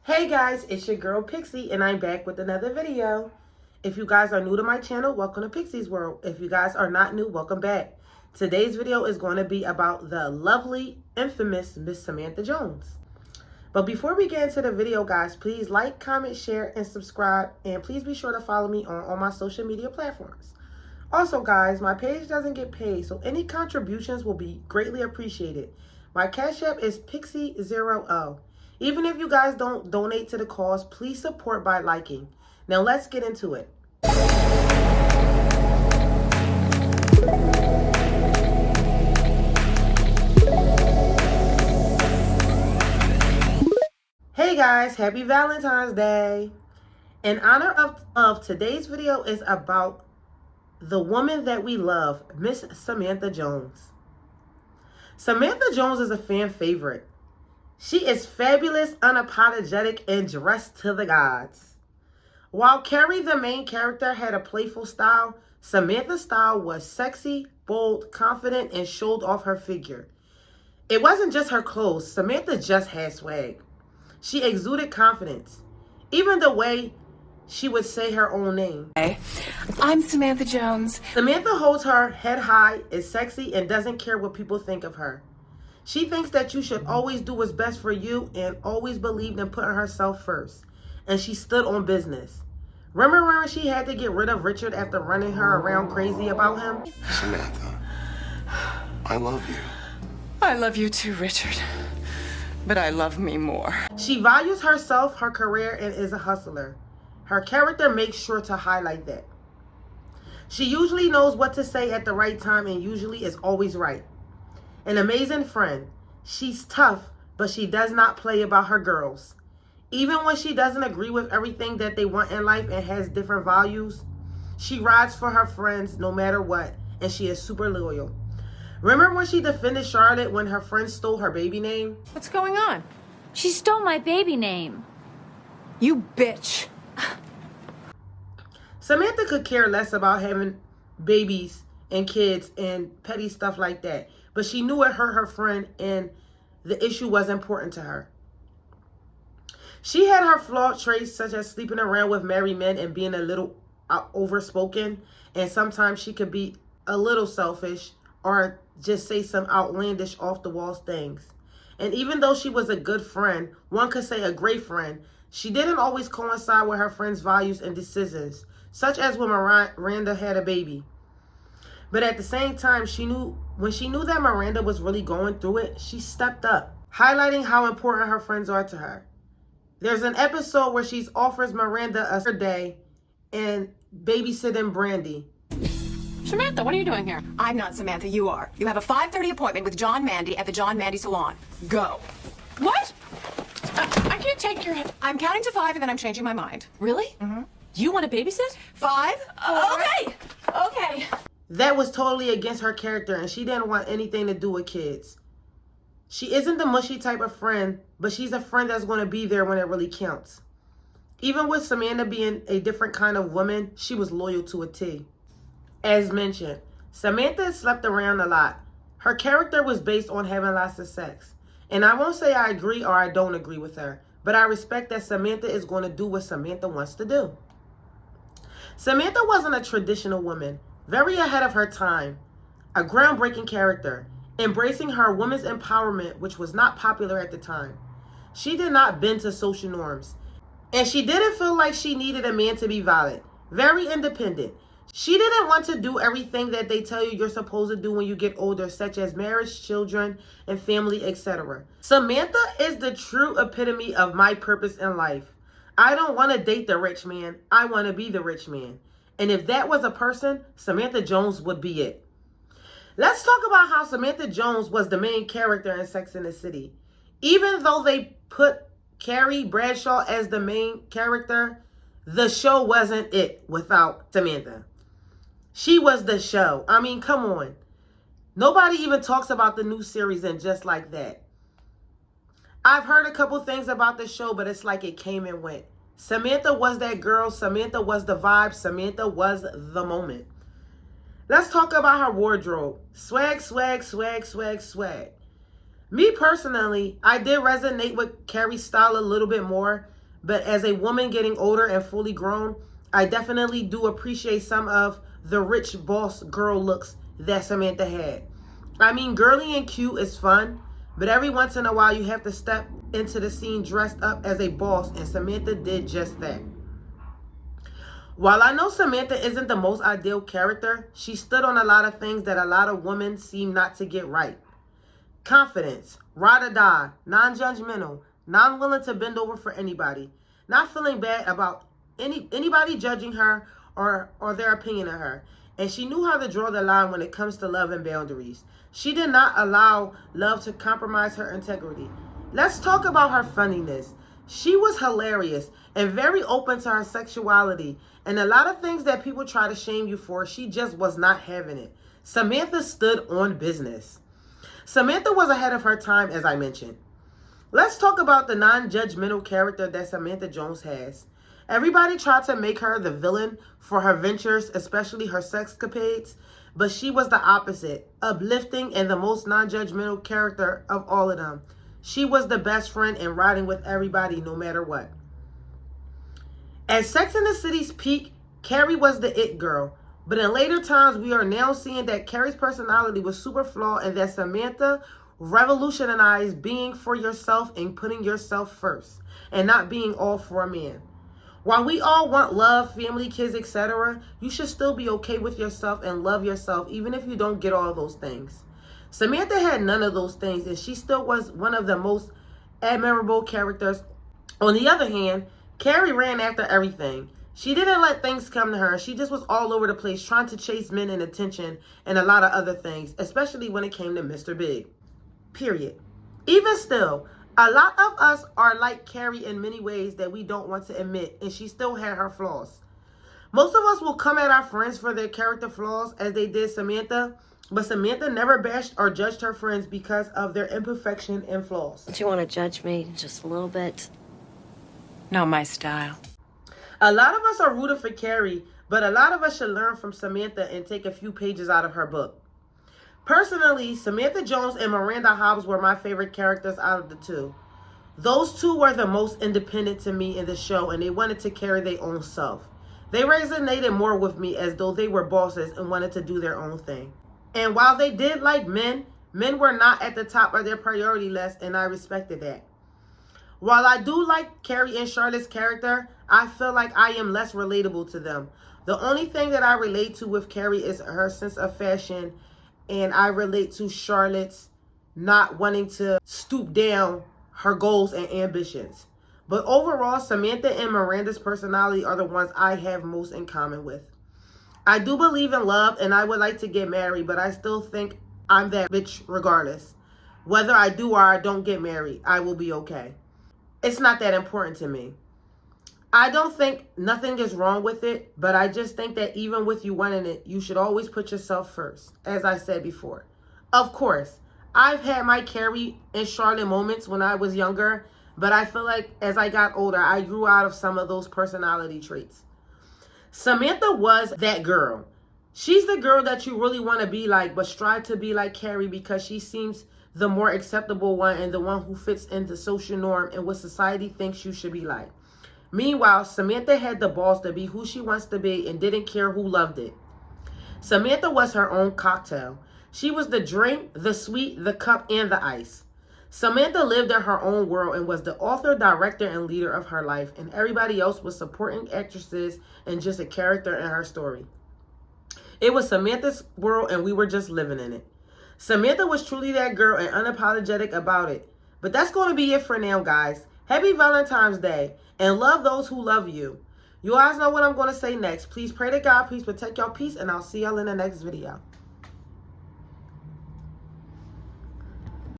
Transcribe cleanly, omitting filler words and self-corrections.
Hey guys, it's your girl Pixie and I'm back with another video. If you guys are new to my channel, welcome to Pixie's World. If you guys are not new, welcome back. Today's video is going to be about the lovely, infamous Miss Samantha Jones. But before we get into the video, guys, please like, comment, share, and subscribe. And please be sure to follow me on all my social media platforms. Also, guys, my page doesn't get paid, so any contributions will be greatly appreciated. My Cash App is Pixie0O. Even if you guys don't donate to the cause, please support by liking. Now let's get into it. Hey guys, happy Valentine's Day. In honor of today's video is about the woman that we love, Miss Samantha Jones. Samantha Jones is a fan favorite. She is fabulous, unapologetic, and dressed to the gods. While Carrie, the main character, had a playful style, Samantha's style was sexy, bold, confident, and showed off her figure. It wasn't just her clothes. Samantha just had swag. She exuded confidence. Even the way she would say her own name. Hey, I'm Samantha Jones. Samantha holds her head high, is sexy, and doesn't care what people think of her. She thinks that you should always do what's best for you and always believed in putting herself first. And she stood on business. Remember when she had to get rid of Richard after running her around crazy about him? Samantha, I love you. I love you too, Richard. But I love me more. She values herself, her career, and is a hustler. Her character makes sure to highlight that. She usually knows what to say at the right time and usually is always right. An amazing friend. She's tough, but she does not play about her girls. Even when she doesn't agree with everything that they want in life and has different values, she rides for her friends no matter what, and she is super loyal. Remember when she defended Charlotte when her friend stole her baby name? What's going on? She stole my baby name. You bitch. Samantha could care less about having babies and kids and petty stuff like that. But she knew it hurt her friend and the issue was important to her. She had her flawed traits such as sleeping around with married men and being a little overspoken. And sometimes she could be a little selfish or just say some outlandish off the walls things. And even though she was a good friend, one could say a great friend, she didn't always coincide with her friend's values and decisions, such as when Miranda had a baby. But at the same time, when she knew that Miranda was really going through it, she stepped up, highlighting how important her friends are to her. There's an episode where she offers Miranda a day and babysitting Brandy. Samantha, what are you doing here? I'm not Samantha, you are. You have a 5:30 appointment with John Mandy at the John Mandy Salon. Go. What? I can't take your... I'm counting to 5 and then I'm changing my mind. Really? Mm-hmm. You want to babysit? 5, 4... Okay. That was totally against her character and she didn't want anything to do with kids. She isn't the mushy type of friend, but she's a friend that's going to be there when it really counts. Even with Samantha being a different kind of woman, she was loyal to a T. As mentioned, Samantha slept around a lot. Her character was based on having lots of sex. And I won't say I agree or I don't agree with her, but I respect that Samantha is going to do what Samantha wants to do. Samantha wasn't a traditional woman, very ahead of her time, a groundbreaking character, embracing her women's empowerment, which was not popular at the time. She did not bend to social norms, and she didn't feel like she needed a man to be valid. Very independent. She didn't want to do everything that they tell you you're supposed to do when you get older, such as marriage, children, and family, etc. Samantha is the true epitome of my purpose in life. I don't want to date the rich man. I want to be the rich man. And if that was a person, Samantha Jones would be it. Let's talk about how Samantha Jones was the main character in Sex and the City. Even though they put Carrie Bradshaw as the main character, the show wasn't it without Samantha. She was the show. I mean, come on. Nobody even talks about the new series and Just Like That. I've heard a couple things about the show, but it's like it came and went. Samantha was that girl. Samantha was the vibe. Samantha was the moment. Let's talk about her wardrobe. Swag, swag, swag, swag, swag. Me personally, I did resonate with Carrie's style a little bit more. But as a woman getting older and fully grown, I definitely do appreciate some of the rich boss girl looks that Samantha had. I mean, girly and cute is fun, but every once in a while you have to step into the scene dressed up as a boss, and Samantha did just that. While I know Samantha isn't the most ideal character, she stood on a lot of things that a lot of women seem not to get right. Confidence, ride or die, non-judgmental, non-willing to bend over for anybody, not feeling bad about anybody judging her or their opinion of her. And she knew how to draw the line when it comes to love and boundaries. She did not allow love to compromise her integrity. Let's talk about her funniness. She was hilarious and very open to her sexuality. And a lot of things that people try to shame you for, she just was not having it. Samantha stood on business. Samantha was ahead of her time, as I mentioned. Let's talk about the non-judgmental character that Samantha Jones has. Everybody tried to make her the villain for her ventures, especially her sexcapades, but she was the opposite, uplifting and the most non-judgmental character of all of them. She was the best friend and riding with everybody no matter what. At Sex and the City's peak, Carrie was the it girl, but in later times we are now seeing that Carrie's personality was super flawed and that Samantha revolutionized being for yourself and putting yourself first and not being all for a man. While we all want love, family, kids, etc., you should still be okay with yourself and love yourself even if you don't get all those things. Samantha had none of those things and she still was one of the most admirable characters. On the other hand, Carrie ran after everything. She didn't let things come to her. She just was all over the place trying to chase men and attention and a lot of other things, especially when it came to Mr. Big. Period. Even still, a lot of us are like Carrie in many ways that we don't want to admit, and she still had her flaws. Most of us will come at our friends for their character flaws as they did Samantha, but Samantha never bashed or judged her friends because of their imperfection and flaws. Don't you want to judge me just a little bit? Not my style. A lot of us are rooting for Carrie, but a lot of us should learn from Samantha and take a few pages out of her book. Personally, Samantha Jones and Miranda Hobbs were my favorite characters out of the two. Those two were the most independent to me in the show, and they wanted to carry their own self. They resonated more with me as though they were bosses and wanted to do their own thing. And while they did like men were not at the top of their priority list, and I respected that. While I do like Carrie and Charlotte's character, I feel like I am less relatable to them. The only thing that I relate to with Carrie is her sense of fashion, and I relate to Charlotte's not wanting to stoop down her goals and ambitions. But overall, Samantha and Miranda's personality are the ones I have most in common with. I do believe in love and I would like to get married, but I still think I'm that bitch regardless. Whether I do or I don't get married, I will be okay. It's not that important to me. I don't think nothing is wrong with it, but I just think that even with you wanting it, you should always put yourself first, as I said before. Of course, I've had my Carrie and Charlotte moments when I was younger, but I feel like as I got older, I grew out of some of those personality traits. Samantha was that girl. She's the girl that you really want to be like, but strive to be like Carrie because she seems the more acceptable one and the one who fits into social norm and what society thinks you should be like. Meanwhile, Samantha had the balls to be who she wants to be and didn't care who loved it. Samantha was her own cocktail. She was the drink, the sweet, the cup, and the ice. Samantha lived in her own world and was the author, director, and leader of her life, and everybody else was supporting actresses and just a character in her story. It was Samantha's world and we were just living in it. Samantha was truly that girl and unapologetic about it. But that's going to be it for now, guys. Happy Valentine's Day and love those who love you. You guys know what I'm going to say next. Please pray to God. Please protect your peace and I'll see y'all in the next video.